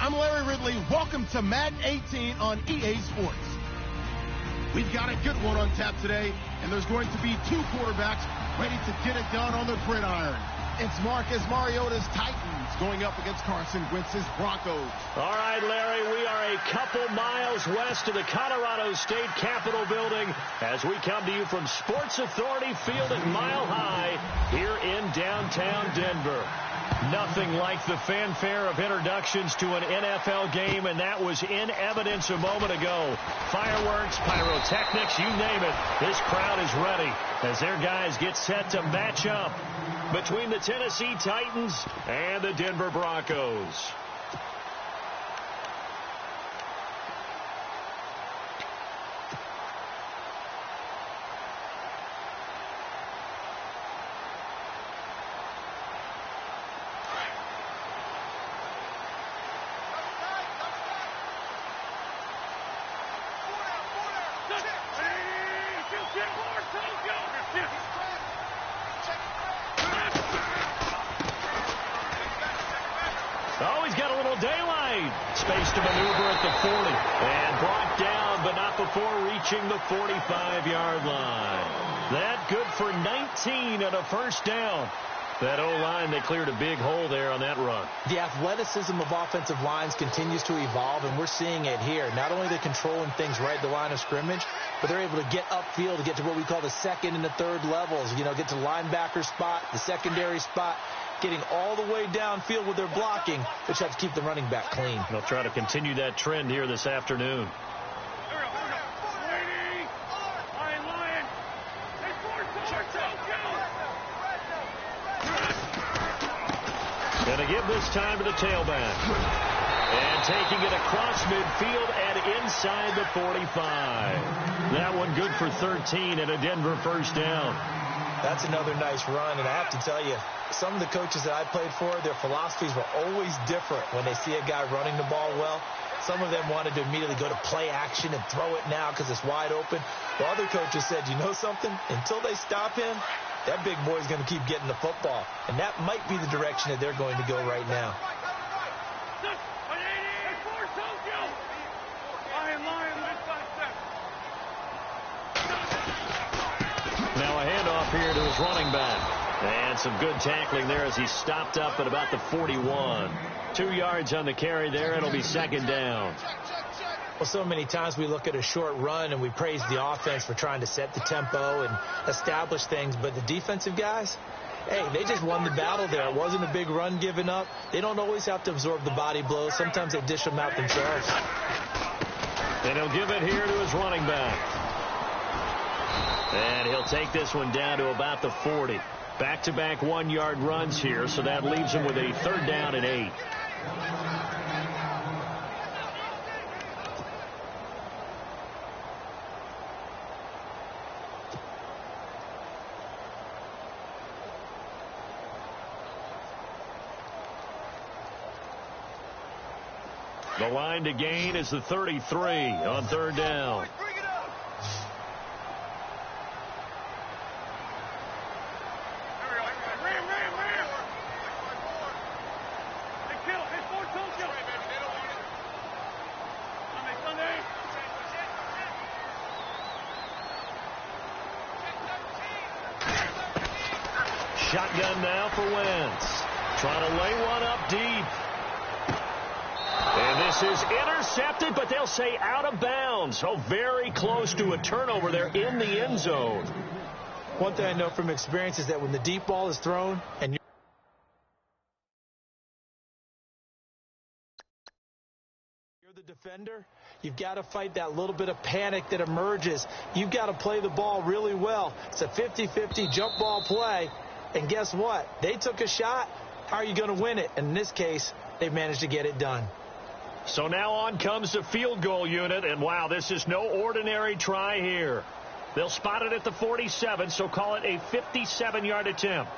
I'm Larry Ridley. Welcome to Madden 18 on EA Sports. We've got a good one on tap today, and there's going to be two quarterbacks ready to get it done on the gridiron. It's Marcus Mariota's Titans going up against Carson Wentz's Broncos. All right, Larry, we are a couple miles west of the Colorado State Capitol building as we come to you from Sports Authority Field at Mile High here in downtown Denver. Nothing like the fanfare of introductions to an NFL game, and that was in evidence a moment ago. Fireworks, pyrotechnics, you name it. This crowd is ready as their guys get set to match up between the Tennessee Titans and the Denver Broncos. Oh, he's got a little daylight. Space to maneuver at the 40. And brought down, but not before reaching the 45-yard line. That good for 19 and a first down. That O-line, they cleared a big hole there on that run. The athleticism of offensive lines continues to evolve, and we're seeing it here. Not only they're controlling things right at the line of scrimmage, but they're able to get upfield to get to what we call the second and the third levels. You know, get to the linebacker spot, the secondary spot, getting all the way downfield with their blocking, which helps keep the running back clean. They'll try to continue that trend here this afternoon. Going to give this time to the tailback. And taking it across midfield and inside the 45. That one good for 13 and a Denver first down. That's another nice run, and I have to tell you, some of the coaches that I played for, their philosophies were always different when they see a guy running the ball well. Some of them wanted to immediately go to play action and throw it now because it's wide open. While other coaches said, you know something? Until they stop him, that big boy's going to keep getting the football. And that might be the direction that they're going to go right now. Now a handoff here to his running back. And some good tackling there as he stopped up at about the 41. 2 yards on the carry there. It'll be second down. Well, so many times we look at a short run and we praise the offense for trying to set the tempo and establish things. But the defensive guys, hey, they just won the battle there. It wasn't a big run given up. They don't always have to absorb the body blows. Sometimes they dish them out themselves. And he'll give it here to his running back. And he'll take this one down to about the 40. Back-to-back 1-yard runs here, so that leaves him with a third down and 8. The line to gain is the 33 on third down. Shotgun now for Wentz. Trying to lay one up deep. And this is intercepted, but they'll say out of bounds. So very close to a turnover there in the end zone. One thing I know from experience is that when the deep ball is thrown and you're the defender, you've got to fight that little bit of panic that emerges. You've got to play the ball really well. It's a 50-50 jump ball play. And guess what? They took a shot. How are you going to win it? And in this case, they've managed to get it done. So now on comes the field goal unit. And, wow, this is no ordinary try here. They'll spot it at the 47, so call it a 57-yard attempt.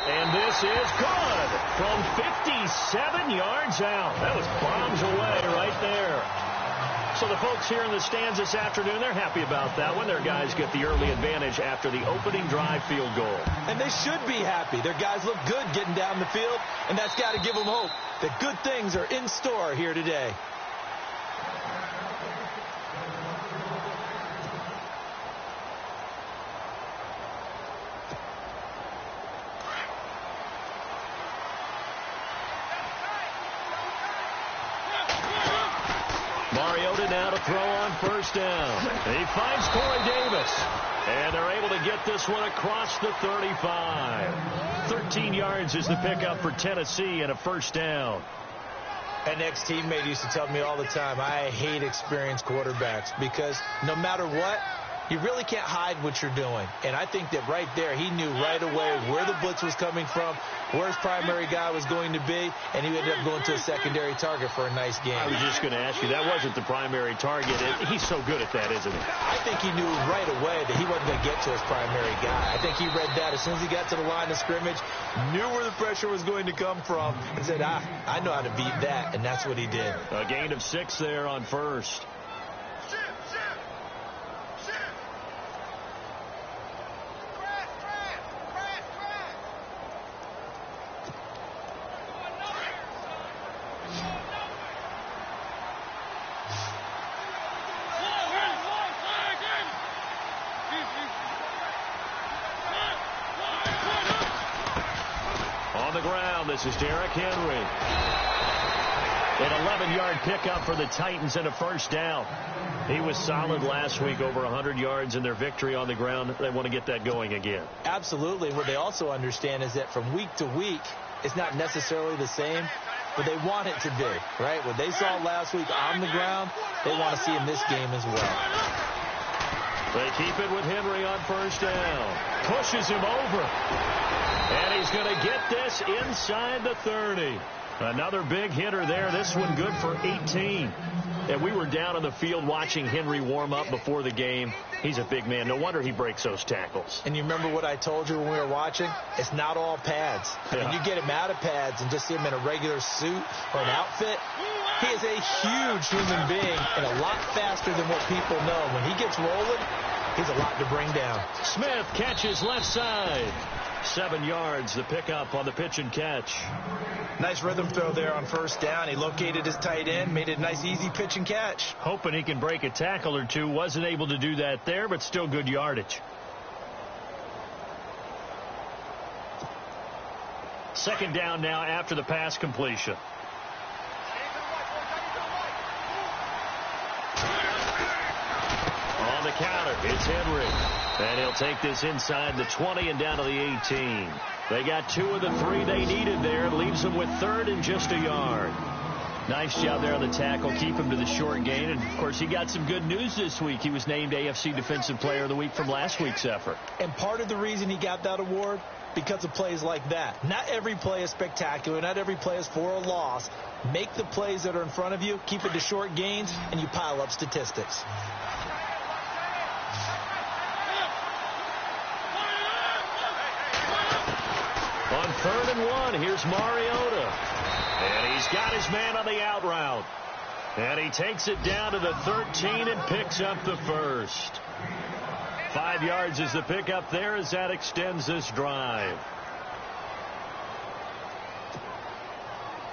And this is good from 57 yards out. That was bombs away right there. So the folks here in the stands this afternoon, they're happy about that one. Their guys get the early advantage after the opening drive field goal. And they should be happy. Their guys look good getting down the field, and that's got to give them hope that good things are in store here today. Mariota now to throw on first down. He finds Corey Davis. And they're able to get this one across the 35. 13 yards is the pickup for Tennessee and a first down. An ex-teammate used to tell me all the time, I hate experienced quarterbacks because no matter what, you really can't hide what you're doing. And I think that right there, he knew right away where the blitz was coming from, where his primary guy was going to be, and he ended up going to a secondary target for a nice game. I was just going to ask you, that wasn't the primary target. He's so good at that, isn't he? I think he knew right away that he wasn't going to get to his primary guy. I think he read that as soon as he got to the line of scrimmage, knew where the pressure was going to come from, and said, I know how to beat that, and that's what he did. A gain of 6 there on first. On the ground, this is Derrick Henry. An 11-yard pickup for the Titans and a first down. He was solid last week, over 100 yards in their victory on the ground. They want to get that going again. Absolutely. What they also understand is that from week to week, it's not necessarily the same, but they want it to be, right? What they saw last week on the ground, they want to see in this game as well. They keep it with Henry on first down. Pushes him over. And he's going to get this inside the 30. Another big hitter there. This one good for 18. And we were down on the field watching Henry warm up before the game. He's a big man. No wonder he breaks those tackles. And you remember what I told you when we were watching? It's not all pads. I mean, you get him out of pads and just see him in a regular suit or an outfit. He is a huge human being and a lot faster than what people know. When he gets rolling, he's a lot to bring down. Smith catches left side. 7 yards, the pickup on the pitch and catch. Nice rhythm throw there on first down. He located his tight end, made it a nice, easy pitch and catch. Hoping he can break a tackle or two. Wasn't able to do that there, but still good yardage. Second down now after the pass completion. On the counter, it's Henry. And he'll take this inside the 20 and down to the 18. They got 2 of the 3 they needed there. Leaves them with third and just a yard. Nice job there on the tackle. Keep him to the short gain. And, of course, he got some good news this week. He was named AFC Defensive Player of the Week from last week's effort. And part of the reason he got that award, because of plays like that. Not every play is spectacular. Not every play is for a loss. Make the plays that are in front of you, keep it to short gains, and you pile up statistics. On 3rd and 1, here's Mariota. And he's got his man on the out route. And he takes it down to the 13 and picks up the first. 5 yards is the pickup there as that extends this drive.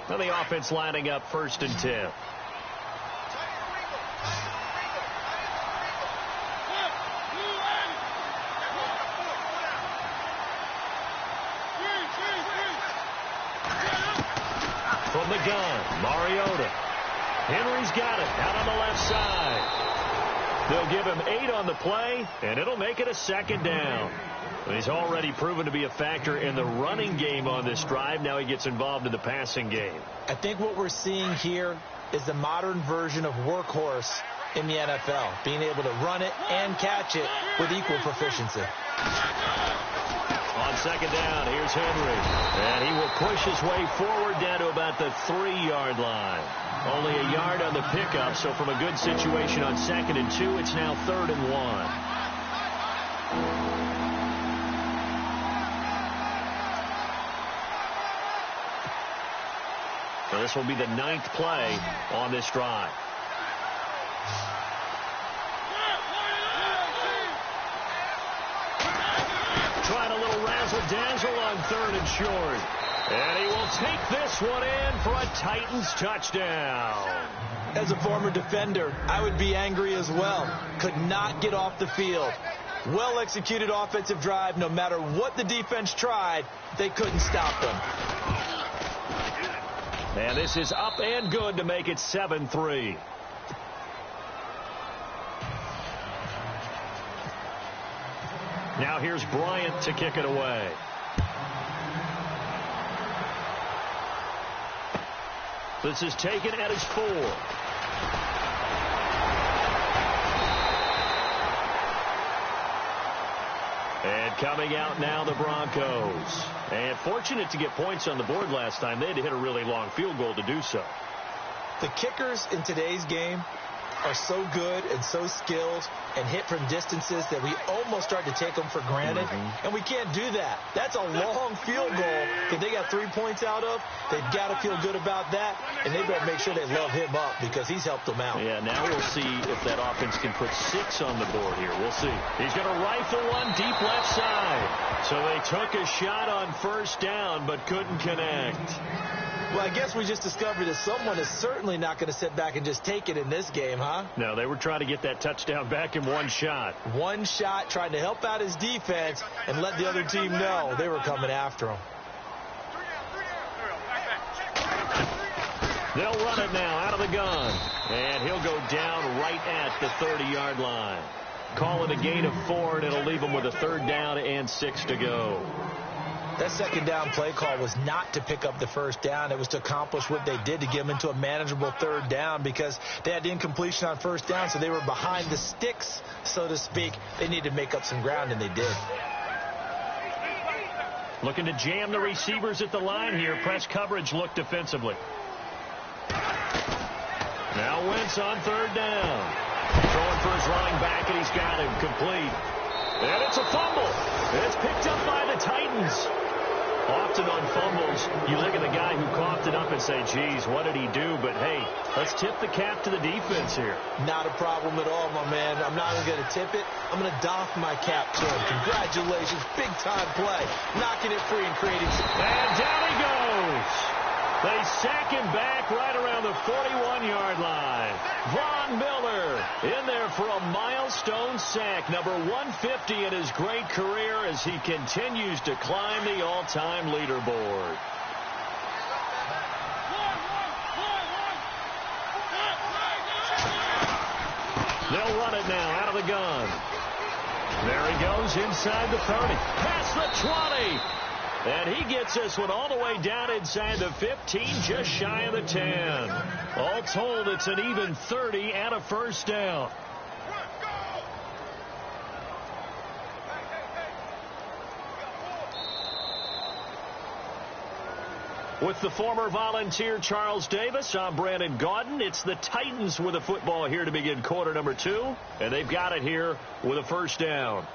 And the offense lining up 1st and 10. From the gun, Mariota. Henry's got it out on the left side. They'll give him 8 on the play, and it'll make it a 2nd down. He's already proven to be a factor in the running game on this drive. Now he gets involved in the passing game. I think what we're seeing here is the modern version of workhorse in the NFL, being able to run it and catch it with equal proficiency. On 2nd down, here's Henry. And he will push his way forward down to about the 3-yard line. Only a yard on the pickup, so from a good situation on 2nd and 2, it's now 3rd and 1. So this will be the 9th play on this drive. Trying a little razzle-dazzle on 3rd and short. And he will take this one in for a Titans touchdown. As a former defender, I would be angry as well. Could not get off the field. Well-executed offensive drive. No matter what the defense tried, they couldn't stop them. And this is up and good to make it 7-3. Now here's Bryant to kick it away. This is taken at his 4. And coming out now, the Broncos. And fortunate to get points on the board last time. They had to hit a really long field goal to do so. The kickers in today's game are so good and so skilled and hit from distances that we almost start to take them for granted. And we can't do that. That's a long field goal that they got 3 points out of. They've got to feel good about that, and they better make sure they love him up because he's helped them out. Yeah, now we'll see if that offense can put 6 on the board here. We'll see. He's going to rifle one deep left side. So they took a shot on 1st down but couldn't connect. Well, I guess we just discovered that someone is certainly not going to sit back and just take it in this game, huh? No, they were trying to get that touchdown back in one shot. One shot, trying to help out his defense and let the other team know they were coming after him. They'll run it now out of the gun. And he'll go down right at the 30-yard line. Call it a gain of 4, and it'll leave him with a 3rd down and 6 to go. That 2nd down play call was not to pick up the 1st down. It was to accomplish what they did, to get them into a manageable 3rd down because they had incompletion on 1st down, so they were behind the sticks, so to speak. They needed to make up some ground, and they did. Looking to jam the receivers at the line here. Press coverage look defensively. Now Wentz on 3rd down. Throwing for his running back, and he's got him complete. And it's a fumble. It's picked up by the Titans. Often on fumbles, you look at the guy who coughed it up and say, geez, what did he do? But, hey, let's tip the cap to the defense here. Not a problem at all, my man. I'm not even going to tip it. I'm going to doff my cap to him. Congratulations. Big-time play. Knocking it free and creating some... And down he goes. They sack him back right around the 41-yard line. Von Miller in there for a milestone sack, number 150 in his great career as he continues to climb the all-time leaderboard. They'll run it now out of the gun. There he goes inside the 30, past the 20. And he gets this one all the way down inside the 15, just shy of the 10. All told, it's an even 30 and a 1st down. With the former Volunteer Charles Davis, I'm Brandon Gaudin. It's the Titans with a football here to begin quarter number 2. And they've got it here with a 1st down.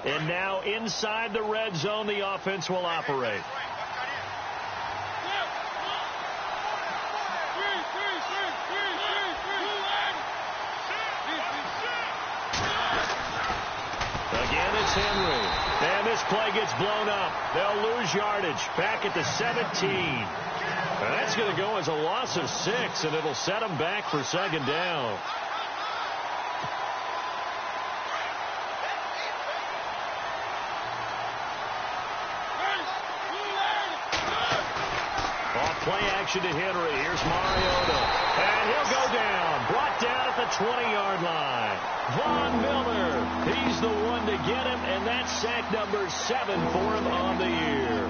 And now inside the red zone, the offense will operate. Again, it's Henry. And this play gets blown up. They'll lose yardage back at the 17. And that's going to go as a loss of 6, and it'll set them back for 2nd down. Play action to Henry. Here's Mariota. And he'll go down. Brought down at the 20-yard line. Von Miller. He's the one to get him, and that's sack number 7 for him on the year.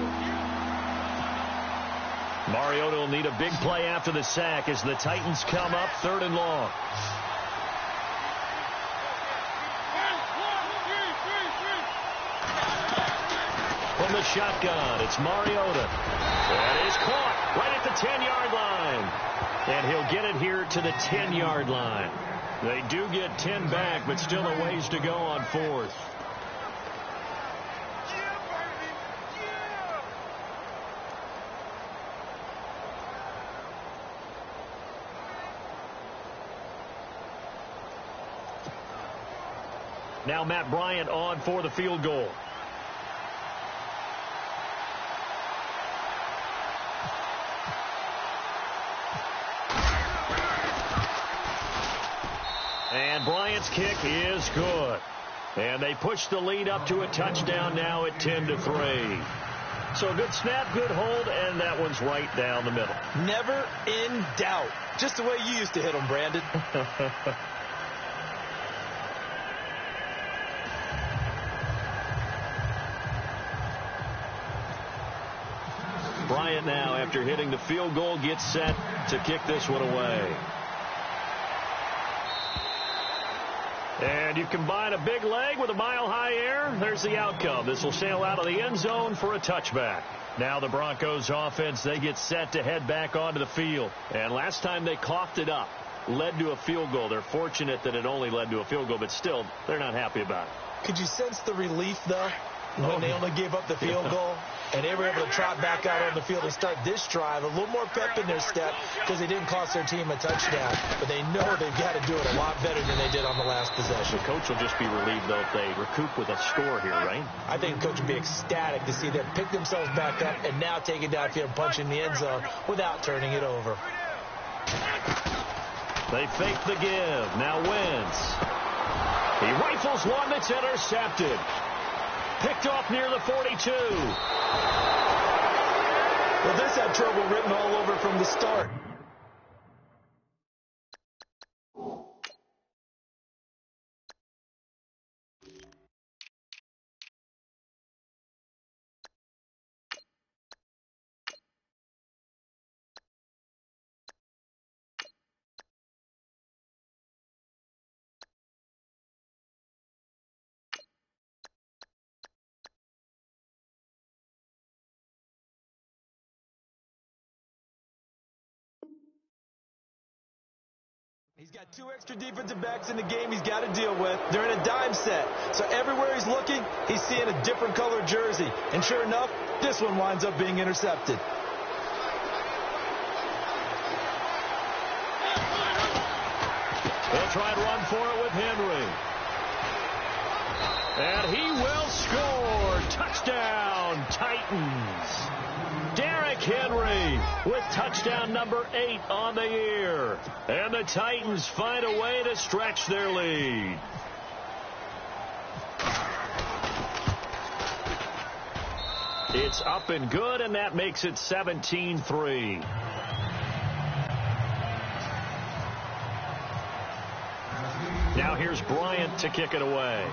Mariota will need a big play after the sack as the Titans come up 3rd and long. From the shotgun, it's Mariota. That is caught right at the 10-yard line. And he'll get it here to the 10-yard line. They do get 10 back, but still a ways to go on 4th. Now Matt Bryant on for the field goal. And Bryant's kick is good. And they push the lead up to a touchdown now at 10-3. So good snap, good hold, and that one's right down the middle. Never in doubt. Just the way you used to hit them, Brandon. Bryant now, after hitting the field goal, gets set to kick this one away. And you combine a big leg with a mile-high air, there's the outcome. This will sail out of the end zone for a touchback. Now the Broncos offense, they get set to head back onto the field. And last time they coughed it up, led to a field goal. They're fortunate that it only led to a field goal, but still, they're not happy about it. Could you sense the relief, though, when they only gave up the field goal? And they were able to trot back out on the field and start this drive. A little more pep in their step because they didn't cost their team a touchdown. But they know they've got to do it a lot better than they did on the last possession. The coach will just be relieved, though, if they recoup with a score here, right? I think the coach would be ecstatic to see them pick themselves back up and now take it downfield and punch in the end zone without turning it over. They fake the give. Now Wentz. He rifles one that's intercepted. Picked off near the 42. Well, this had trouble written all over from the start. He's got 2 extra defensive backs in the game he's got to deal with. They're in a dime set. So everywhere he's looking, he's seeing a different color jersey. And sure enough, this one winds up being intercepted. They'll try and run for it with Henry. And he will score. Touchdown, Titans. Derrick Henry with touchdown number 8 on the year. And the Titans find a way to stretch their lead. It's up and good, and that makes it 17-3. Now here's Bryant to kick it away.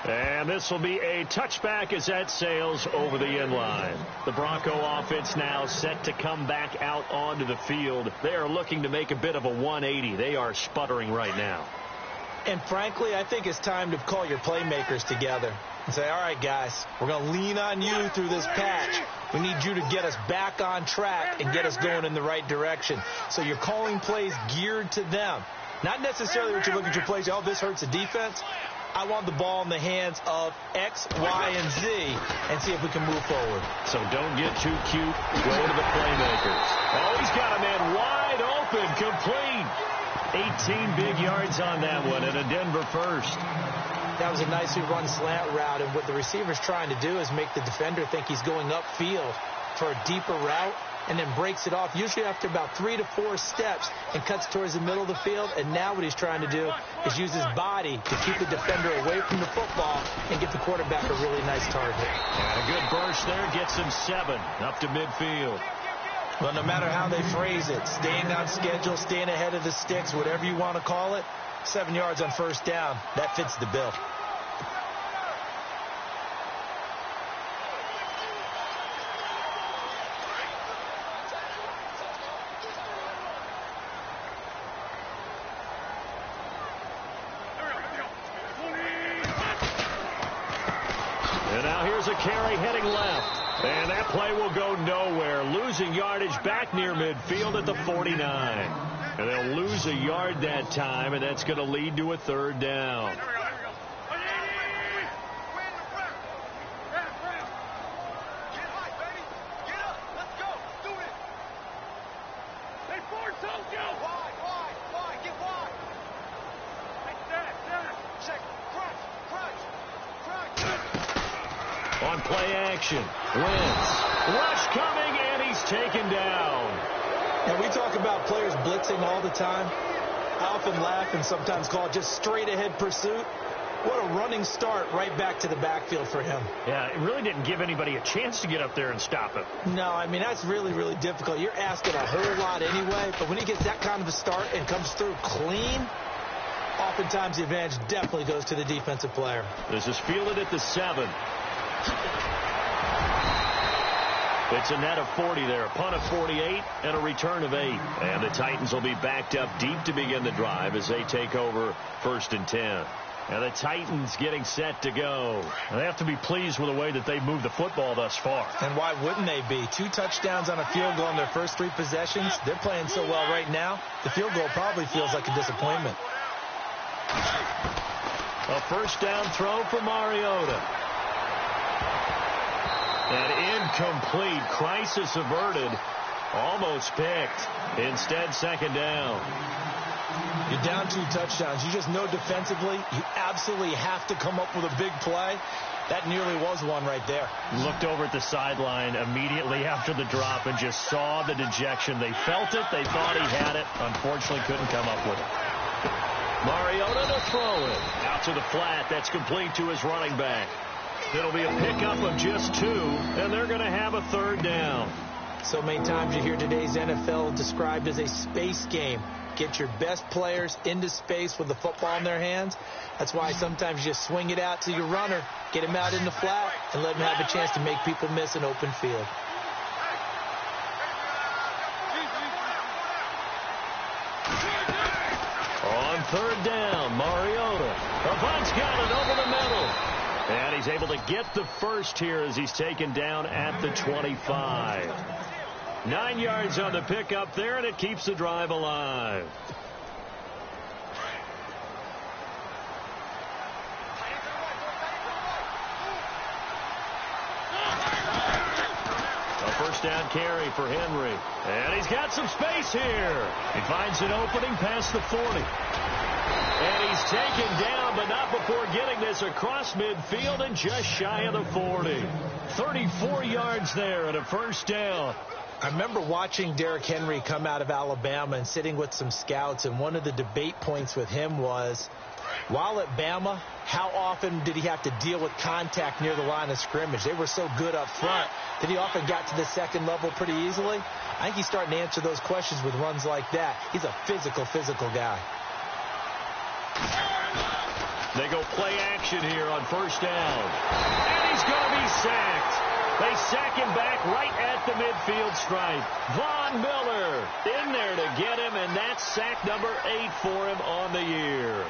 And this will be a touchback as that sails over the end line. The Bronco offense now set to come back out onto the field. They are looking to make a bit of a 180. They are sputtering right now. And frankly, I think it's time to call your playmakers together and say, all right, guys, we're going to lean on you through this patch. We need you to get us back on track and get us going in the right direction. So you're calling plays geared to them. Not necessarily what you look at your plays, oh, this hurts the defense. I want the ball in the hands of X, Y, and Z and see if we can move forward. So don't get too cute. Go to the playmakers. Oh, he's got a man wide open, complete. 18 big yards on that one and a Denver first. That was a nicely run slant route, and what the receiver's trying to do is make the defender think he's going upfield for a deeper route and then breaks it off, usually after about 3 to 4 steps, and cuts towards the middle of the field. And now what he's trying to do is use his body to keep the defender away from the football and get the quarterback a really nice target. And a good burst there gets him 7 up to midfield. Well, no matter how they phrase it, staying on schedule, staying ahead of the sticks, whatever you want to call it, 7 yards on first down, that fits the bill. And now here's a carry heading left. And that play will go nowhere, losing yardage back near midfield at the 49. And they'll lose a yard that time, and that's going to lead to a third down. On play action, Wentz. Rush coming, and he's taken down. And we talk about players blitzing all the time. I often laugh and sometimes call it just straight-ahead pursuit. What a running start right back to the backfield for him. Yeah, it really didn't give anybody a chance to get up there and stop him. No, I mean, that's really, really difficult. You're asking a whole lot anyway, but when he gets that kind of a start and comes through clean, oftentimes the advantage definitely goes to the defensive player. This is fielded at the 7. It's a net of 40 there, a punt of 48, and a return of 8. And the Titans will be backed up deep to begin the drive as they take over 1st and 10. And the Titans getting set to go. They have to be pleased with the way that they've moved the football thus far. And why wouldn't they be? 2 touchdowns on a field goal in their first 3 possessions. They're playing so well right now, the field goal probably feels like a disappointment. A first down throw for Mariota. An incomplete, crisis averted, almost picked. Instead, 2nd down. You're down 2 touchdowns. You just know defensively you absolutely have to come up with a big play. That nearly was one right there. Looked over at the sideline immediately after the drop and just saw the dejection. They felt it. They thought he had it. Unfortunately, couldn't come up with it. Mariota to throw it. Out to the flat. That's complete to his running back. It'll be a pickup of just 2, and they're going to have a 3rd down. So many times you hear today's NFL described as a space game. Get your best players into space with the football in their hands. That's why sometimes you just swing it out to your runner, get him out in the flat, and let him have a chance to make people miss an open field. On 3rd down, Mariota. Avant's got it over the middle. And he's able to get the first here as he's taken down at the 25. 9 yards on the pickup there, and it keeps the drive alive. A first down carry for Henry. And he's got some space here. He finds an opening past the 40. And he's taken down, but not before getting this across midfield and just shy of the 40. 34 yards there and a first down. I remember watching Derrick Henry come out of Alabama and sitting with some scouts, and one of the debate points with him was, while at Bama, how often did he have to deal with contact near the line of scrimmage? They were so good up front that he often got to the second level pretty easily. I think he's starting to answer those questions with runs like that. He's a physical guy. They go play action here on first down. And he's going to be sacked. They sack him back right at the midfield stripe. Von Miller in there to get him, and that's sack number 8 for him on the year.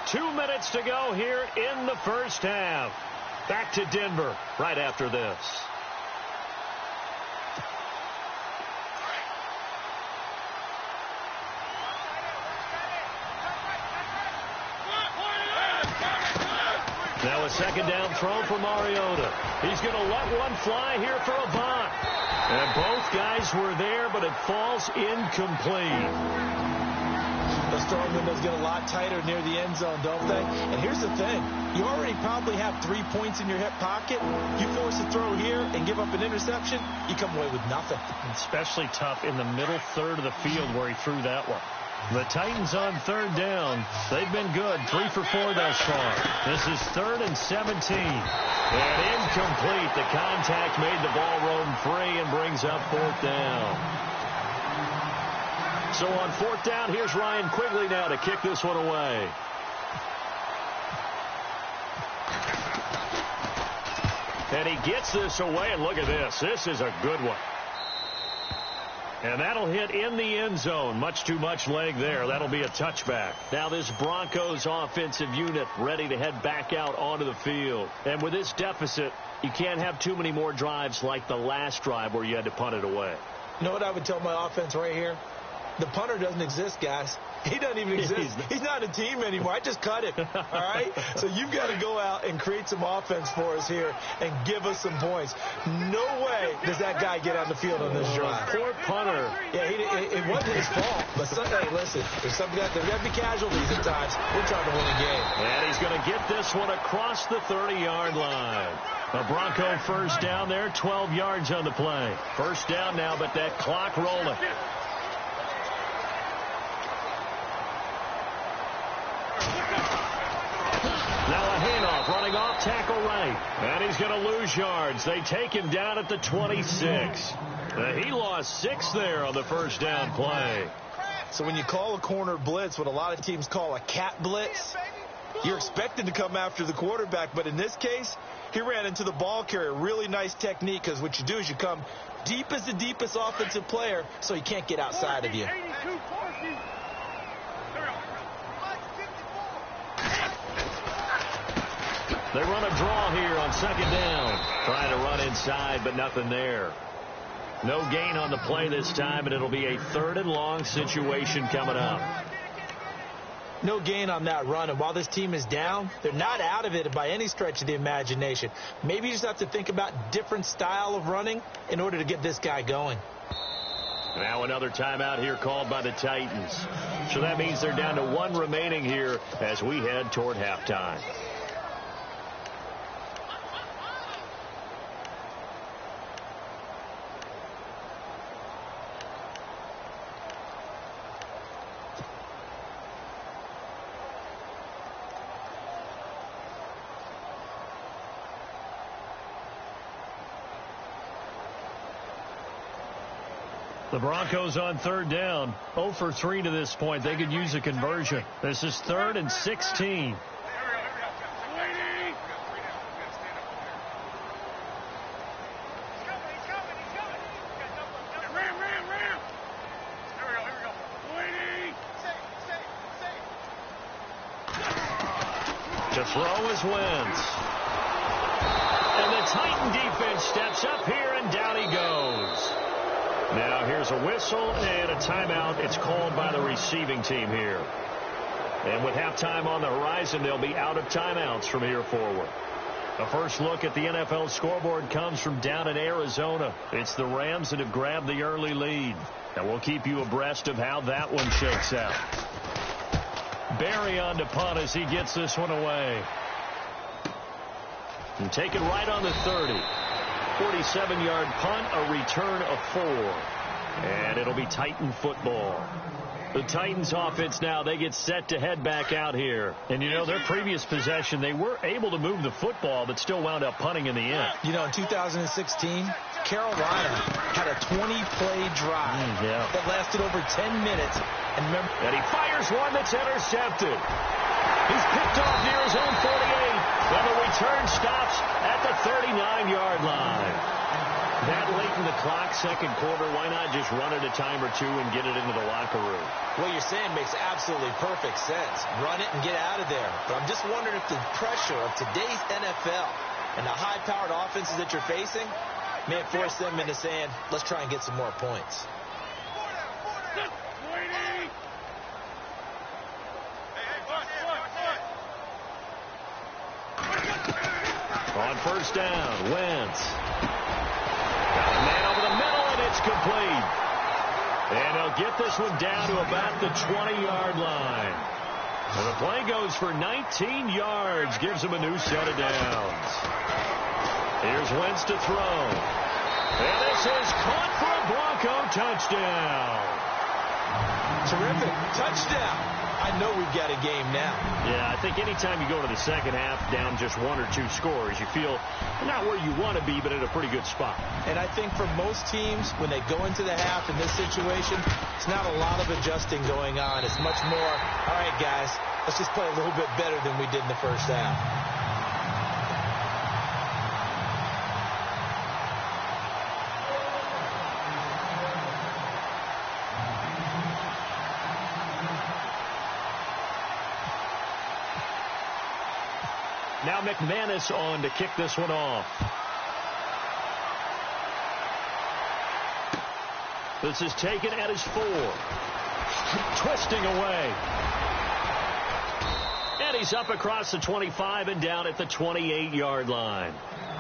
Two minutes to go here in the first half. Back to Denver right after this. Now a second down throw for Mariota. He's going to let one fly here for Avant. And both guys were there, but it falls incomplete. Those throwing windows get a lot tighter near the end zone, don't they? And here's the thing. You already probably have 3 points in your hip pocket. You force a throw here and give up an interception, you come away with nothing. Especially tough in the middle third of the field where he threw that one. The Titans on third down. They've been good. 3 for 4 thus far. This is 3rd and 17. And incomplete. The contact made the ball roam free and brings up 4th down. So on 4th down, here's Ryan Quigley now to kick this one away. And he gets this away, and look at this. This is a good one. And that'll hit in the end zone. Much too much leg there. That'll be a touchback. Now this Broncos offensive unit ready to head back out onto the field. And with this deficit, you can't have too many more drives like the last drive where you had to punt it away. You know what I would tell my offense right here? The punter doesn't exist, guys. He doesn't even exist. He's not a team anymore. I just cut him, all right? So you've got to go out and create some offense for us here and give us some points. No way does that guy get on the field on this drive. Poor punter. Yeah, it wasn't his fault. But hey, listen, there's got to be casualties at times. We're trying to win a game. And he's going to get this one across the 30-yard line. A Bronco first down there, 12 yards on the play. First down now, but that clock rolling. Now a handoff, running off tackle right. And he's going to lose yards. They take him down at the 26. He lost 6 there on the first down play. So when you call a corner blitz, what a lot of teams call a cat blitz, you're expected to come after the quarterback. But in this case, he ran into the ball carrier. Really nice technique, because what you do is you come deep as the deepest offensive player so he can't get outside of you. They run a draw here on second down. Trying to run inside, but nothing there. No gain on the play this time, and it'll be a 3rd and long situation coming up. No gain on that run, and while this team is down, they're not out of it by any stretch of the imagination. Maybe you just have to think about different style of running in order to get this guy going. Now another timeout here called by the Titans. So that means they're down to 1 remaining here as we head toward halftime. The Broncos on 3rd down, 0 for 3 to this point. They could use a conversion. This is 3rd and 16. To throw is Wentz. And the Titan defense steps up here, and down he goes. Now here's a whistle and a timeout. It's called by the receiving team here. And with halftime on the horizon, they'll be out of timeouts from here forward. A first look at the NFL scoreboard comes from down in Arizona. It's the Rams that have grabbed the early lead. And we'll keep you abreast of how that one shakes out. Barry on to punt as he gets this one away. And take it right on the 30. 47-yard punt, a return of 4. And it'll be Titan football. The Titans offense now, they get set to head back out here. And, you know, their previous possession, they were able to move the football, but still wound up punting in the end. You know, in 2016, Carolina had a 20-play drive that lasted over 10 minutes. And he fires one that's intercepted. He's picked off near his own 48. And the return stops at the 39-yard line. That late in the clock, second quarter, why not just run it a time or two and get it into the locker room? What you're saying makes absolutely perfect sense. Run it and get out of there. But I'm just wondering if the pressure of today's NFL and the high-powered offenses that you're facing may force them into saying, let's try and get some more points. On first down, Wentz. Got a man over the middle, and it's complete. And he'll get this one down to about the 20-yard line. And the play goes for 19 yards, gives him a new set of downs. Here's Wentz to throw. And this is caught for a Bronco touchdown. Terrific. Touchdown. I know we've got a game now. Yeah, I think anytime you go to the second half down just 1 or 2 scores, you feel not where you want to be, but in a pretty good spot. And I think for most teams, when they go into the half in this situation, it's not a lot of adjusting going on. It's much more, all right, guys, let's just play a little bit better than we did in the first half. Now McManus on to kick this one off. This is taken at his 4. Twisting away. And he's up across the 25 and down at the 28-yard line.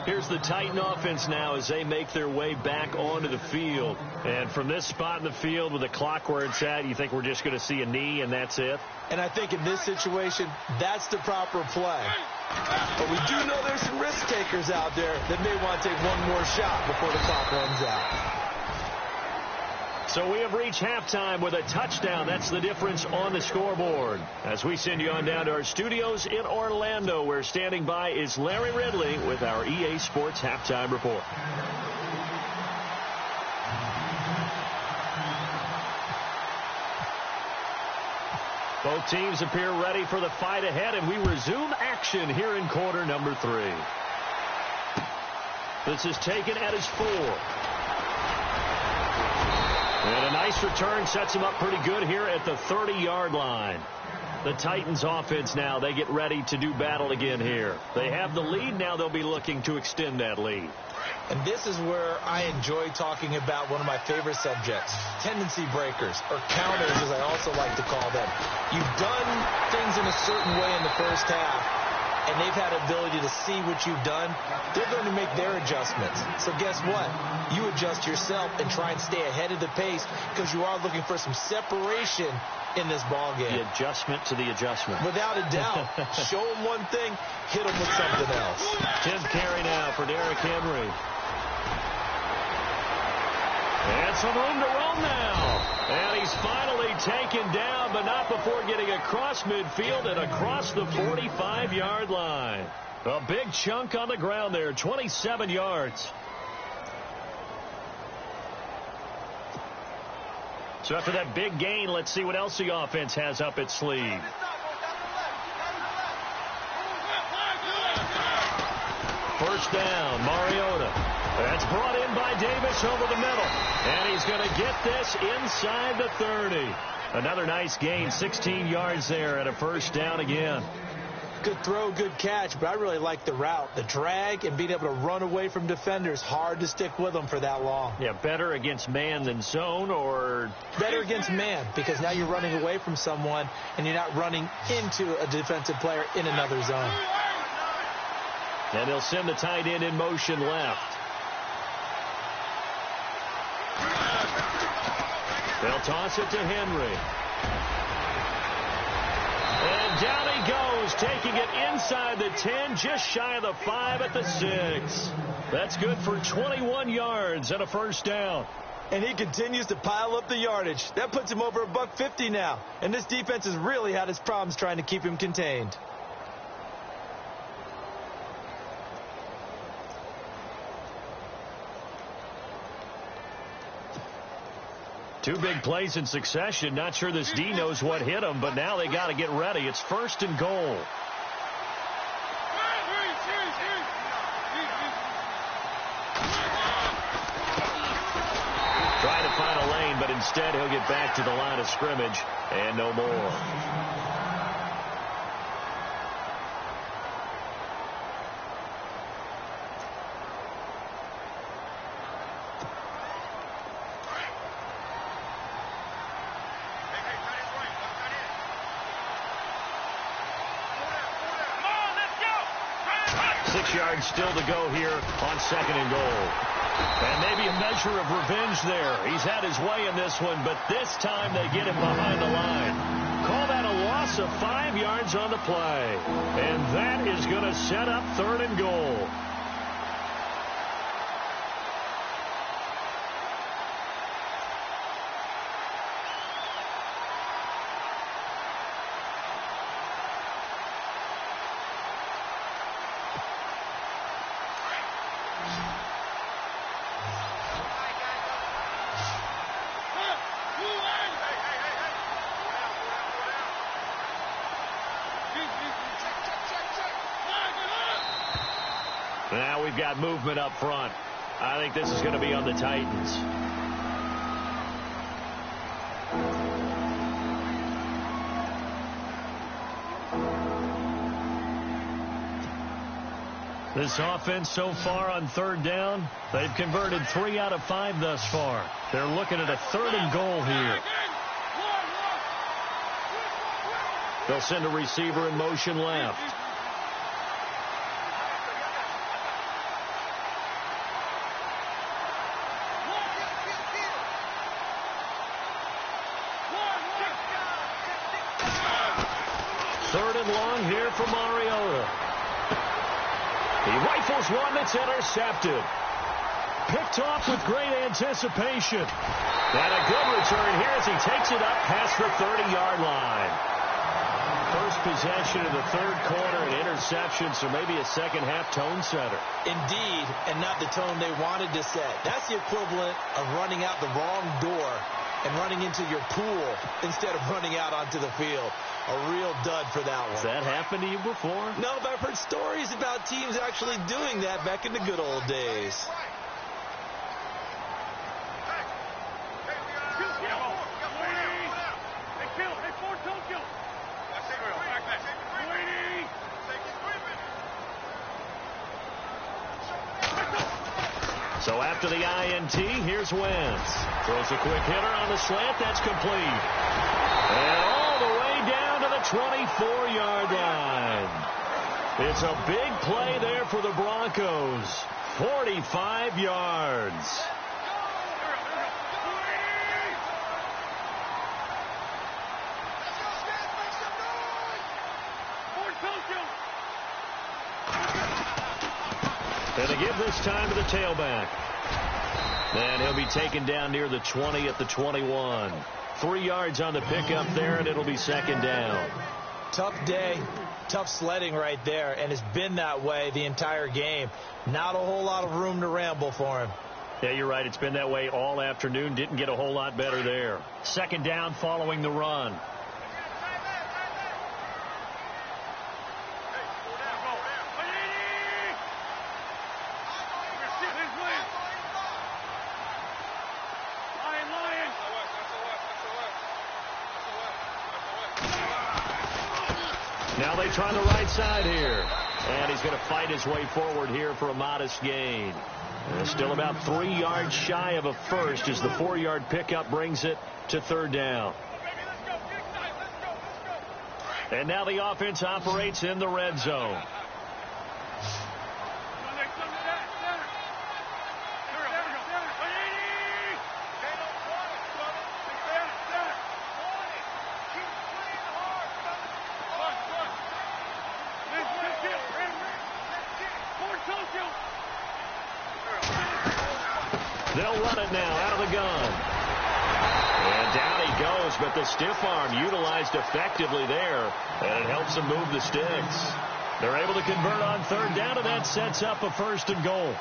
Here's the Titan offense now as they make their way back onto the field. And from this spot in the field with the clock where it's at, you think we're just going to see a knee and that's it? And I think in this situation, that's the proper play. But we do know there's some risk takers out there that may want to take one more shot before the clock runs out. So we have reached halftime with a touchdown. That's the difference on the scoreboard. As we send you on down to our studios in Orlando, where standing by is Larry Ridley with our EA Sports Halftime Report. Both teams appear ready for the fight ahead, and we resume action here in quarter number 3. This is taken at his 4. And a nice return sets him up pretty good here at the 30-yard line. The Titans offense now, they get ready to do battle again here. They have the lead. Now they'll be looking to extend that lead. And this is where I enjoy talking about one of my favorite subjects, tendency breakers, or counters as I also like to call them. You've done things in a certain way in the first half, and they've had ability to see what you've done. They're going to make their adjustments. So guess what? You adjust yourself and try and stay ahead of the pace because you are looking for some separation in this ball game. The adjustment to the adjustment. Without a doubt. Show them one thing, hit them with something else. 10th carry now for Derrick Henry. And some room to run now. And he's finally taken down, but not before getting across midfield and across the 45-yard line. A big chunk on the ground there, 27 yards. So after that big gain, let's see what else the offense has up its sleeve. First down, Mariota. That's brought in by Davis over the middle. And he's going to get this inside the 30. Another nice gain, 16 yards there and a first down again. Good throw, good catch, but I really like the route. The drag and being able to run away from defenders. Hard to stick with them for that long. Yeah, better against man than zone, or? Better against man, because now you're running away from someone and you're not running into a defensive player in another zone. And he'll send the tight end in motion left. They'll toss it to Henry. And down he goes, taking it inside the 10, just shy of the 5 at the 6. That's good for 21 yards and a first down. And he continues to pile up the yardage. That puts him over $150 now. And this defense has really had its problems trying to keep him contained. Two big plays in succession. Not sure this D knows what hit him, but now they got to get ready. It's first and goal. Trying to find a lane, but instead he'll get back to the line of scrimmage and no more. Still to go here on second and goal. And maybe a measure of revenge there. He's had his way in this one, but this time they get him behind the line. Call that a loss of 5 yards on the play. And that is going to set up third and goal. Now we've got movement up front. I think this is going to be on the Titans. This offense so far on third down, they've converted 3 out of 5 thus far. They're looking at a 3rd and goal here. They'll send a receiver in motion left. Third and long here for Mariota. He rifles one that's intercepted. Picked off with great anticipation. And a good return here as he takes it up past the 30-yard line. First possession of the third quarter and interception, so maybe a second-half tone setter. Indeed, and not the tone they wanted to set. That's the equivalent of running out the wrong door and running into your pool instead of running out onto the field. A real dud for that one. Has that happened to you before? No, but I've heard stories about teams actually doing that back in the good old days. So after the INT, here's Wentz. Throws a quick hitter on the slant. That's complete. And all the way down to the 24-yard line. It's a big play there for the Broncos. 45 yards. And they give this time to the tailback. And he'll be taken down near the 20 at the 21. 3 yards on the pickup there, and it'll be second down. Tough day, tough sledding right there, and it's been that way the entire game. Not a whole lot of room to ramble for him. Yeah, you're right. It's been that way all afternoon. Didn't get a whole lot better there. Second down following the run. Now they try the right side here. And he's going to fight his way forward here for a modest gain. Still about 3 yards shy of a first as the 4-yard pickup brings it to third down. And now the offense operates in the red zone. They'll run it now out of the gun. And down he goes, but the stiff arm utilized effectively there, and it helps them move the sticks. They're able to convert on third down, and that sets up a 1st and goal.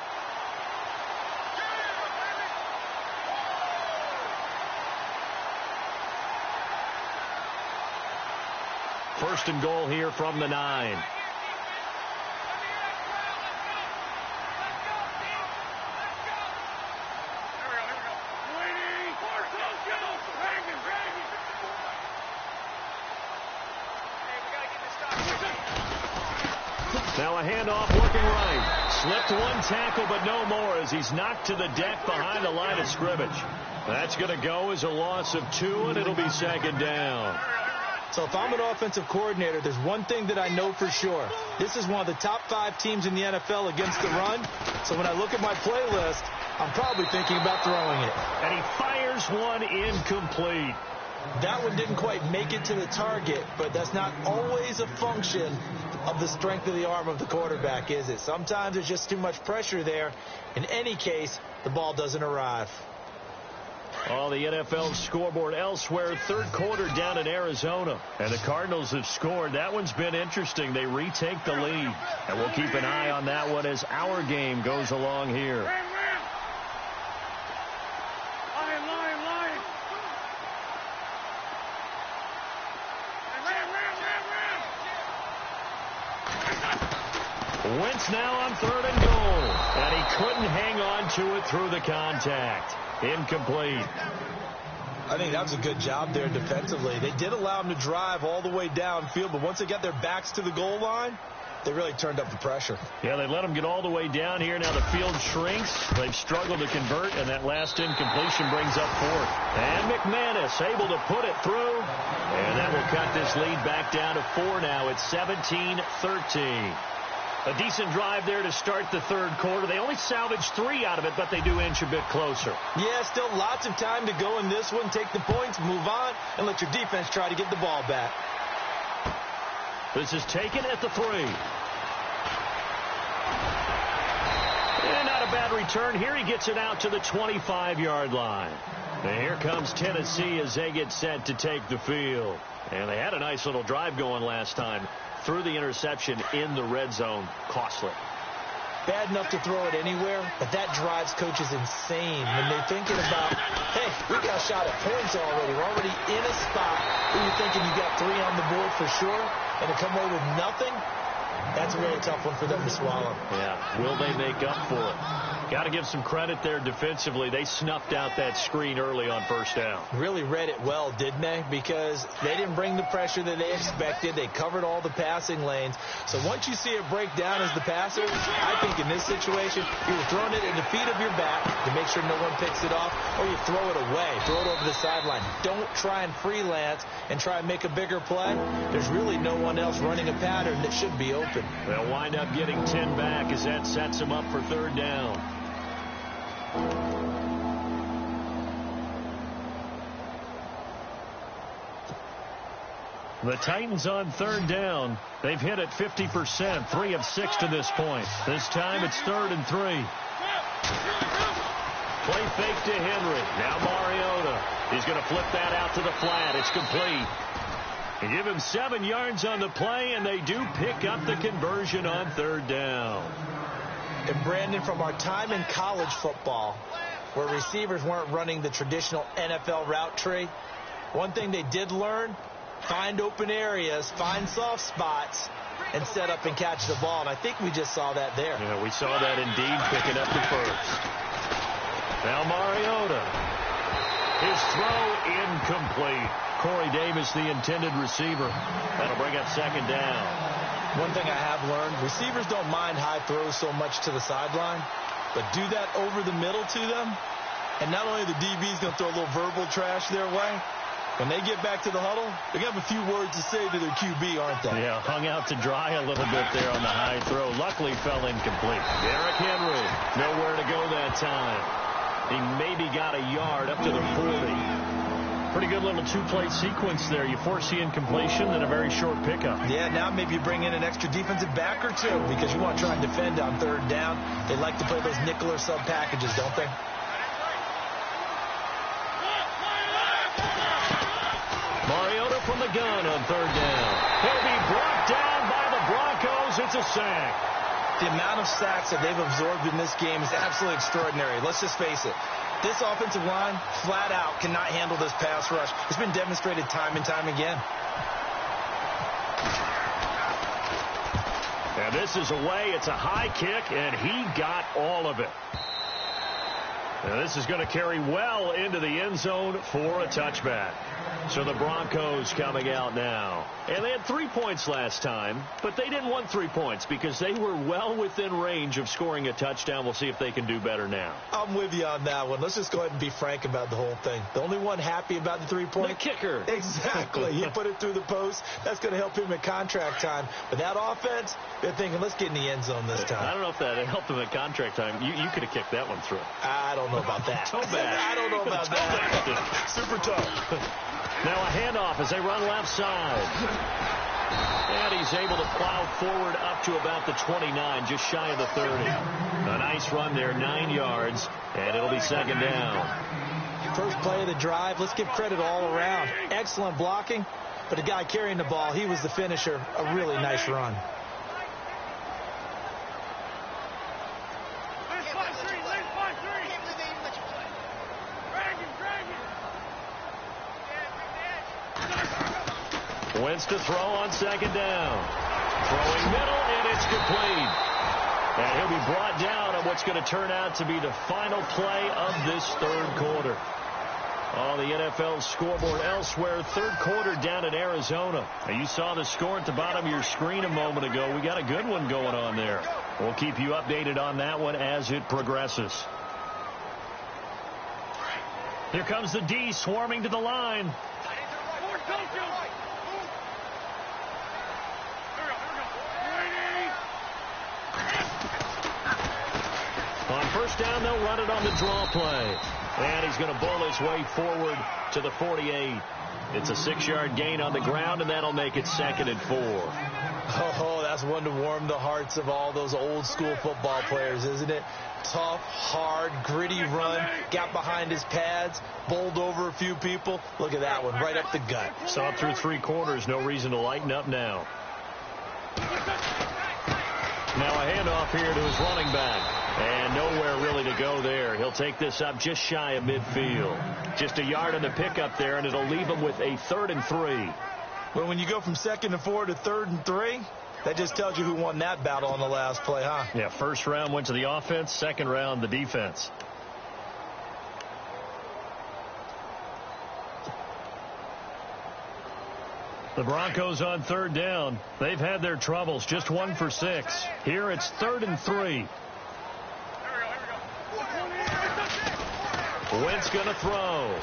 First and goal here from the 9. Now a handoff working right. Slipped one tackle, but no more as he's knocked to the deck behind the line of scrimmage. That's going to go as a loss of 2, and it'll be second down. So if I'm an offensive coordinator, there's one thing that I know for sure. This is one of the top 5 teams in the NFL against the run. So when I look at my playlist, I'm probably thinking about throwing it. And he fires one incomplete. That one didn't quite make it to the target, but that's not always a function of the strength of the arm of the quarterback, is it? Sometimes there's just too much pressure there. In any case, the ball doesn't arrive. Oh, the NFL scoreboard elsewhere. Third quarter down in Arizona. And the Cardinals have scored. That one's been interesting. They retake the lead. And we'll keep an eye on that one as our game goes along here. Wentz now on third and goal. And he couldn't hang on to it through the contact. Incomplete. I think that was a good job there defensively. They did allow him to drive all the way downfield, but once they got their backs to the goal line, They really turned up the pressure. Yeah, they let them get all the way down here. Now the field shrinks. They've struggled to convert, and that last incompletion brings up fourth. And McManus able to put it through. And that will cut this lead back down to 4 now. It's 17-13. A decent drive there to start the third quarter. They only salvaged 3 out of it, but they do inch a bit closer. Yeah, still lots of time to go in this one. Take the points, move on, and let your defense try to get the ball back. This is taken at the 3. And not a bad return. Here he gets it out to the 25-yard line. And here comes Tennessee as they get set to take the field. And they had a nice little drive going last time. Threw the interception in the red zone. Costly. Bad enough to throw it anywhere, but that drives coaches insane when they're thinking about, hey, we got a shot at points already. We're already in a spot where you're thinking you got 3 on the board for sure, and to come away with nothing, that's a really tough one for them to swallow. Yeah, will they make up for it? Got to give some credit there defensively. They snuffed out that screen early on first down. Really read it well, didn't they? Because they didn't bring the pressure that they expected. They covered all the passing lanes. So once you see it break down as the passer, I think in this situation, you're throwing it in the feet of your back to make sure no one picks it off, or you throw it away, throw it over the sideline. Don't try and freelance and try and make a bigger play. There's really no one else running a pattern that should be open. They'll wind up getting 10 back as that sets them up for third down. The Titans on third down. They've hit it 50%, 3 of 6 to this point. This time it's 3rd and 3. Play fake to Henry. Now Mariota. He's going to flip that out to the flat. It's complete. They give him 7 yards on the play, and they do pick up the conversion on third down. And Brandon, from our time in college football, where receivers weren't running the traditional NFL route tree, one thing they did learn, find open areas, find soft spots, and set up and catch the ball. And I think we just saw that there. Yeah, we saw that indeed, picking up the first. Now Mariota. His throw incomplete. Corey Davis, the intended receiver. That'll bring up second down. One thing I have learned, receivers don't mind high throws so much to the sideline, but do that over the middle to them, and not only the DB's going to throw a little verbal trash their way, when they get back to the huddle, they're going to have a few words to say to their QB, aren't they? Yeah, hung out to dry a little bit there on the high throw. Luckily fell incomplete. Derrick Henry, nowhere to go that time. He maybe got a yard up to the 40. Pretty good little 2-play sequence there. You force the incompletion, then a very short pickup. Yeah, now maybe you bring in an extra defensive back or 2 because you want to try and defend on third down. They like to play those nickel or sub packages, don't they? Mariota from the gun on third down. He'll be brought down by the Broncos. It's a sack. The amount of sacks that they've absorbed in this game is absolutely extraordinary. Let's just face it. This offensive line, flat out, cannot handle this pass rush. It's been demonstrated time and time again. And this is away. It's a high kick, and he got all of it. And this is going to carry well into the end zone for a touchback. So the Broncos coming out now. And they had 3 points last time, but they didn't want 3 points because they were well within range of scoring a touchdown. We'll see if they can do better now. I'm with you on that one. Let's just go ahead and be frank about the whole thing. The only one happy about the 3-point? The kicker. Exactly. He put it through the post. That's going to help him at contract time. But that offense, they're thinking, let's get in the end zone this time. I don't know if that helped him at contract time. You could have kicked that one through. I don't know about that. Toe bash. I don't know about that. Super tough. Now a handoff as they run left side. And he's able to plow forward up to about the 29, just shy of the 30. A nice run there, 9 yards, and it'll be second down. First play of the drive. Let's give credit all around. Excellent blocking, but the guy carrying the ball, he was the finisher. A really nice run. Wentz to throw on second down. Throwing middle, and it's complete. And he'll be brought down on what's going to turn out to be the final play of this third quarter. On the NFL scoreboard elsewhere, third quarter down in Arizona. Now, you saw the score at the bottom of your screen a moment ago. We got a good one going on there. We'll keep you updated on that one as it progresses. Here comes the D swarming to the line. On first down, they'll run it on the draw play. And he's going to bowl his way forward to the 48. It's a 6-yard gain on the ground, and that'll make it 2nd and 4. Oh, that's one to warm the hearts of all those old-school football players, isn't it? Tough, hard, gritty run, got behind his pads, bowled over a few people. Look at that one, right up the gut. Saw it through 3 quarters, no reason to lighten up now. Now a handoff here to his running back. And nowhere really to go there. He'll take this up just shy of midfield. Just a yard on the pickup there, and it'll leave him with a 3rd and 3. Well, when you go from 2nd and 4 to 3rd and 3, that just tells you who won that battle on the last play, huh? Yeah, first round went to the offense, second round the defense. The Broncos on 3rd down. They've had their troubles, just 1 for 6. Here it's 3rd and 3. Wentz going to throw.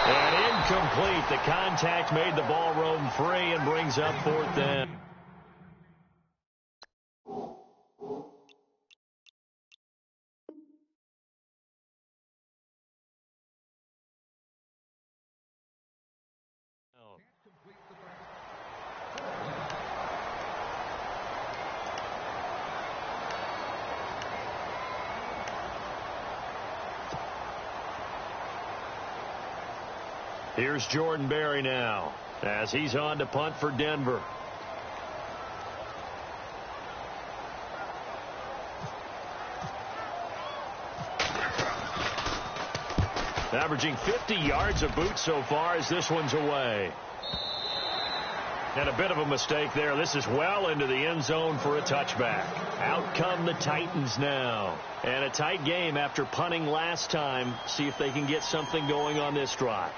And incomplete. The contact made the ball roam free and brings up 4th down. Here's Jordan Berry now as he's on to punt for Denver. Averaging 50 yards a boot so far as this one's away. And a bit of a mistake there. This is well into the end zone for a touchback. Out come the Titans now. And a tight game after punting last time. See if they can get something going on this drive.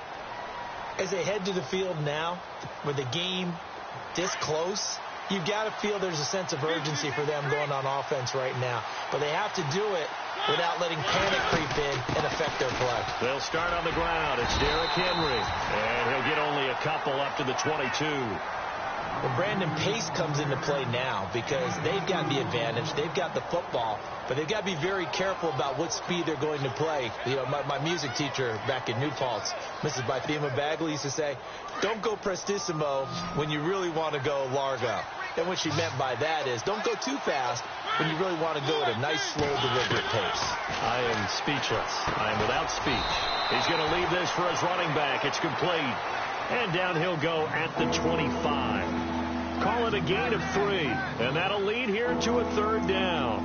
As they head to the field now, with the game this close, you've got to feel there's a sense of urgency for them going on offense right now. But they have to do it without letting panic creep in and affect their play. They'll start on the ground. It's Derrick Henry. And he'll get only a couple up to the 22. Well, Brandon, pace comes into play now because they've got the advantage. They've got the football, but they've got to be very careful about what speed they're going to play. You know, my music teacher back in New Paltz, Mrs. Bythema Bagley, used to say, don't go prestissimo when you really want to go largo. And what she meant by that is don't go too fast when you really want to go at a nice, slow, deliberate pace. I am speechless. I am without speech. He's going to leave this for his running back. It's complete. And down he'll go at the 25. Call it a gain of 3. And that'll lead here to a 3rd down.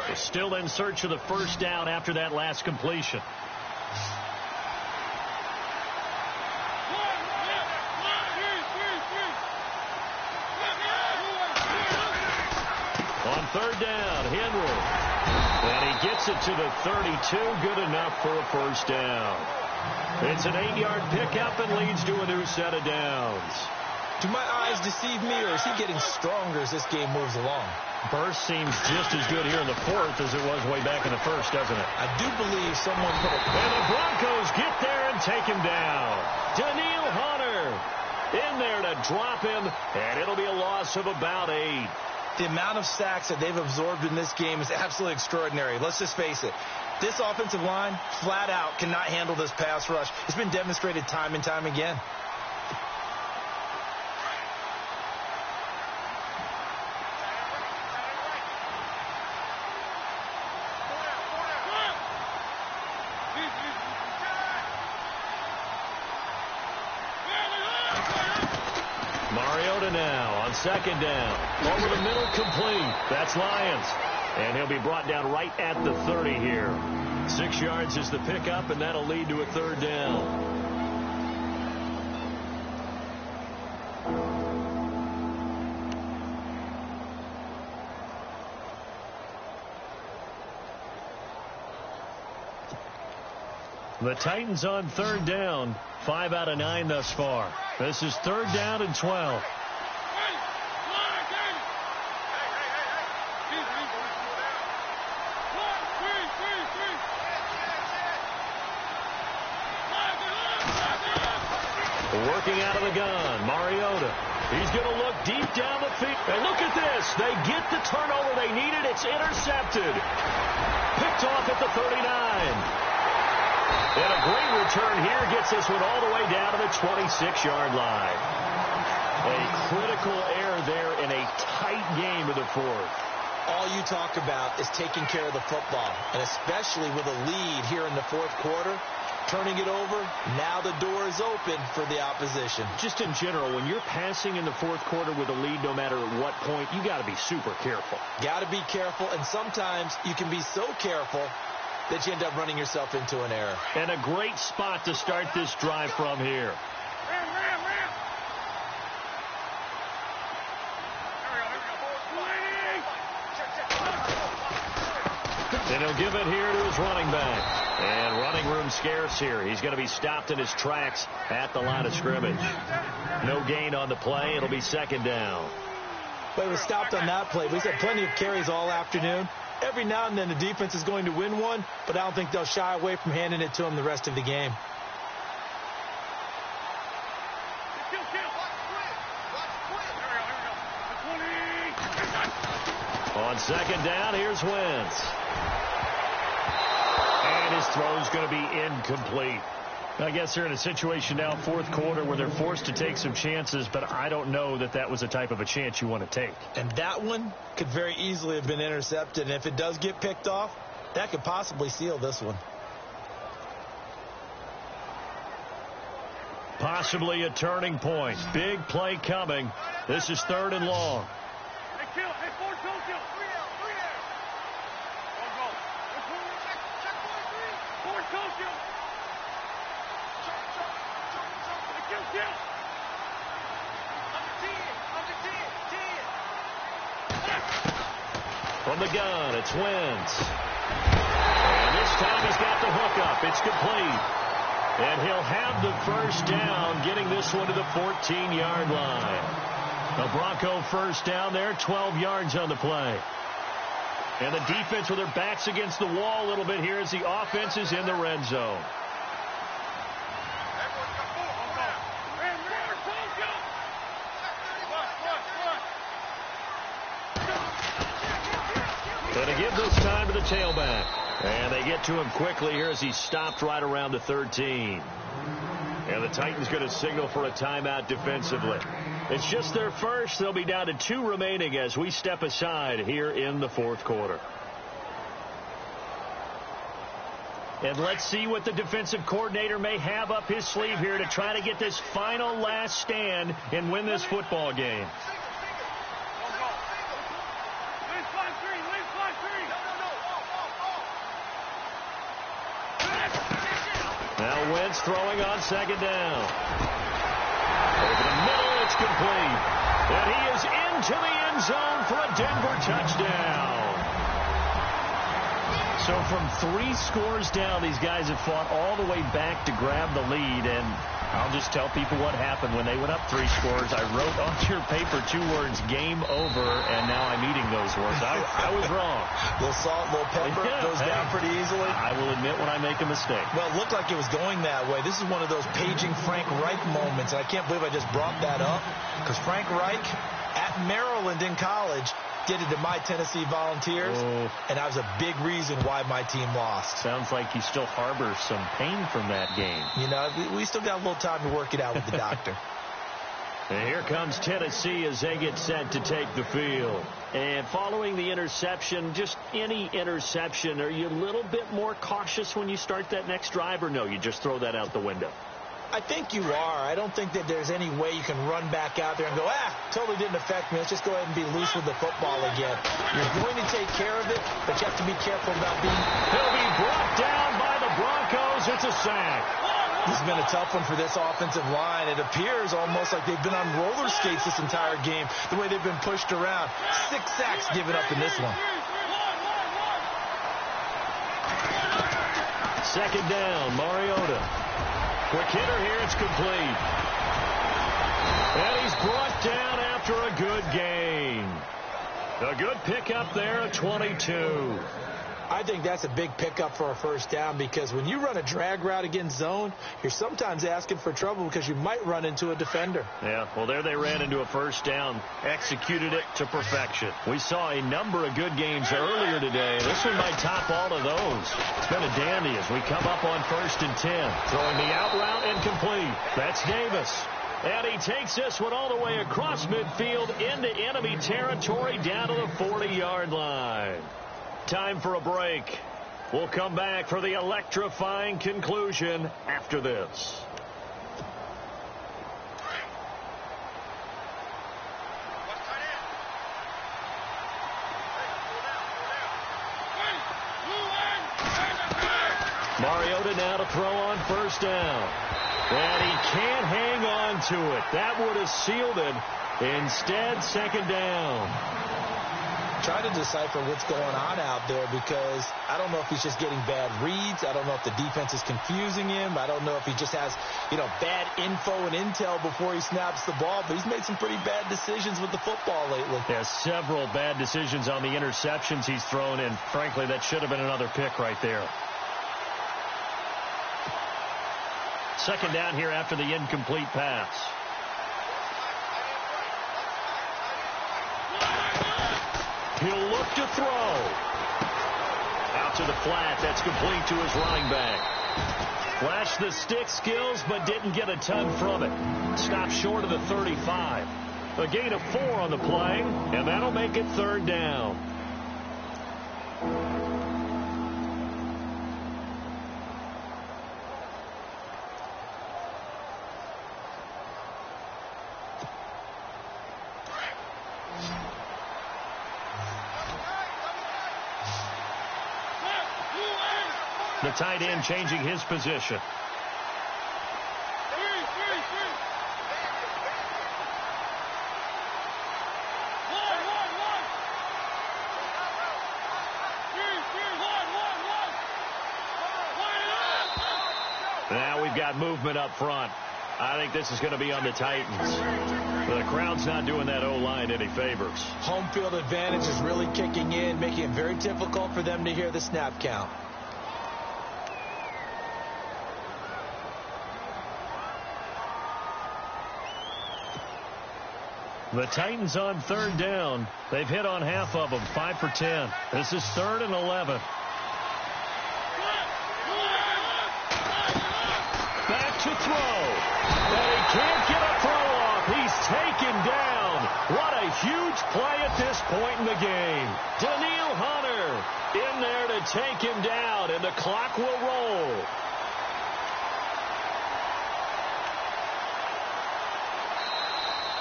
They're still in search of the first down after that last completion. On 3rd down, Henry. And he gets it to the 32. Good enough for a first down. It's an 8-yard pickup and leads to a new set of downs. Do my eyes deceive me, or is he getting stronger as this game moves along? Burst seems just as good here in the 4th as it was way back in the 1st, doesn't it? I do believe someone put it. And the Broncos get there and take him down. Daniil Hunter in there to drop him, and it'll be a loss of about 8. The amount of sacks that they've absorbed in this game is absolutely extraordinary. Let's just face it. This offensive line, flat out, cannot handle this pass rush. It's been demonstrated time and time again. Mariota now on 2nd down. Over the middle, complete. That's Lions. And he'll be brought down right at the 30 here. 6 yards is the pickup, and that'll lead to a 3rd down. The Titans on third down. 5 out of 9 thus far. This is third down and 12. Working out of the gun, Mariota. He's going to look deep down the field. And look at this. They get the turnover they needed. It's intercepted. Picked off at the 39. And a great return here gets this one all the way down to the 26-yard line. A critical error there in a tight game of the fourth. All you talk about is taking care of the football, and especially with a lead here in the fourth quarter. Turning it over, now the door is open for the opposition. Just in general, when you're passing in the fourth quarter with a lead, no matter at what point, you got to be super careful. Got to be careful, and sometimes you can be so careful that you end up running yourself into an error. And a great spot to start this drive from here. And he'll give it here to his running back. And running room scarce here. He's going to be stopped in his tracks at the line of scrimmage. No gain on the play. It'll be second down. Well, he was stopped on that play. We've had plenty of carries all afternoon. Every now and then the defense is going to win one, but I don't think they'll shy away from handing it to him the rest of the game. On second down, here's Wentz. And his throw's going to be incomplete. I guess they're in a situation now, fourth quarter, where they're forced to take some chances, but I don't know that that was the type of a chance you want to take. And that one could very easily have been intercepted, and if it does get picked off, that could possibly seal this one. Possibly a turning point. Big play coming. This is third and long. From the gun, it's Wentz. And this time he's got the hook up. It's complete. And he'll have the first down, getting this one to the 14-yard line. The Bronco first down there, 12 yards on the play. And the defense with their backs against the wall a little bit here as the offense is in the red zone. And to give this time to the tailback. And they get to him quickly here as he's stopped right around the 13. And the Titans going to signal for a timeout defensively. It's just their first. They'll be down to 2 remaining as we step aside here in the fourth quarter. And let's see what the defensive coordinator may have up his sleeve here to try to get this final last stand and win this football game. Now Wentz throwing on second down. Over the middle, it's complete. And he is into the end zone for a Denver touchdown. So from 3 scores down, these guys have fought all the way back to grab the lead. And I'll just tell people what happened when they went up 3 scores. I wrote on your paper 2 words, game over, and now I'm eating those words. I was wrong. Little salt, little pepper, goes down pretty easily. I will admit when I make a mistake. Well, it looked like it was going that way. This is one of those paging Frank Reich moments. And I can't believe I just brought that up, because Frank Reich at Maryland in college did it to my Tennessee Volunteers, and that was a big reason why my team lost. Sounds like you still harbor some pain from that game. You know, we still got a little time to work it out with the doctor. And here comes Tennessee as they get set to take the field. And following the interception, just any interception, are you a little bit more cautious when you start that next drive, or no, you just throw that out the window? I think you are. I don't think that there's any way you can run back out there and go, totally didn't affect me. Let's just go ahead and be loose with the football again. You're going to take care of it, but you have to be careful about being... He'll be brought down by the Broncos. It's a sack. This has been a tough one for this offensive line. It appears almost like they've been on roller skates this entire game, the way they've been pushed around. 6 sacks given up in this one. Second down, Mariota. Quick hitter here, it's complete. And he's brought down after a good gain. A good pickup there at 22. I think that's a big pickup for a first down because when you run a drag route against zone, you're sometimes asking for trouble because you might run into a defender. Yeah, well, there they ran into a first down, executed it to perfection. We saw a number of good games earlier today. This one might top all of those. It's been a dandy as we come up on 1st and 10. Throwing the out route incomplete. That's Davis. And he takes this one all the way across midfield into enemy territory down to the 40-yard line. Time for a break. We'll come back for the electrifying conclusion after this. Mariota now to throw on first down. And he can't hang on to it. That would have sealed it. Instead, second down. Try to decipher what's going on out there because I don't know if he's just getting bad reads. I don't know if the defense is confusing him. I don't know if he just has, bad info and intel before he snaps the ball. But he's made some pretty bad decisions with the football lately. Yeah, several bad decisions on the interceptions he's thrown in. Frankly, that should have been another pick right there. Second down here after the incomplete pass. He'll look to throw. Out to the flat. That's complete to his running back. Flashed the stick skills, but didn't get a ton from it. Stopped short of the 35. A gain of 4 on the play, and that'll make it third down. The tight end changing his position. Now we've got movement up front. I think this is going to be on the Titans. The crowd's not doing that O-line any favors. Home field advantage is really kicking in, making it very difficult for them to hear the snap count. The Titans on third down. They've hit on half of them, 5 for 10. This is 3rd and 11. Back to throw. And he can't get a throw off. He's taken down. What a huge play at this point in the game. Daniil Hunter in there to take him down, and the clock will roll.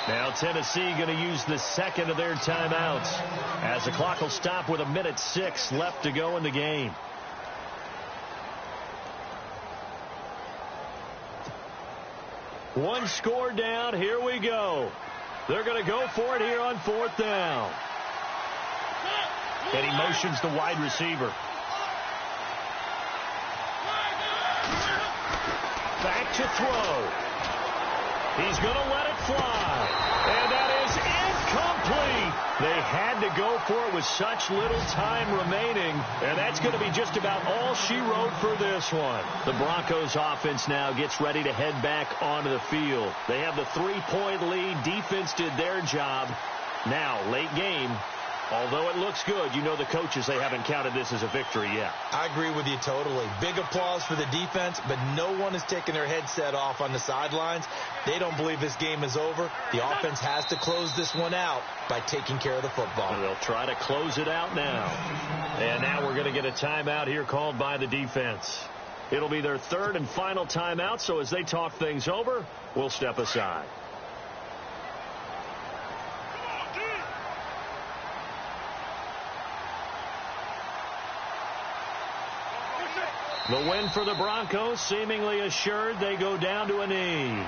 Now Tennessee going to use the second of their timeouts as the clock will stop with 1:06 left to go in the game. One score down. Here we go. They're going to go for it here on 4th down. And he motions the wide receiver. Back to throw. He's going to let it fly. And that is incomplete. They had to go for it with such little time remaining. And that's going to be just about all she wrote for this one. The Broncos offense now gets ready to head back onto the field. They have the 3-point lead. Defense did their job. Now, late game. Although it looks good, you know the coaches, they haven't counted this as a victory yet. I agree with you totally. Big applause for the defense, but no one is taking their headset off on the sidelines. They don't believe this game is over. The offense has to close this one out by taking care of the football. And they'll try to close it out now. And now we're going to get a timeout here called by the defense. It'll be their 3rd and final timeout, so as they talk things over, we'll step aside. The win for the Broncos seemingly assured. They go down to a knee.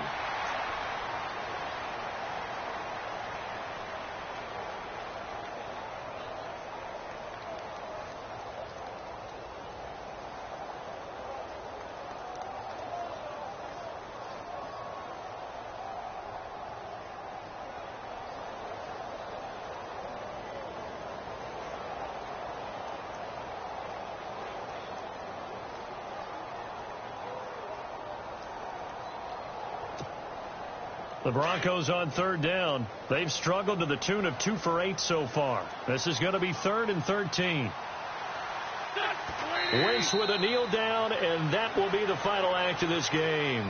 The Broncos on third down. They've struggled to the tune of 2 for 8 so far. This is going to be 3rd and 13. Wentz with a kneel down, and that will be the final act of this game.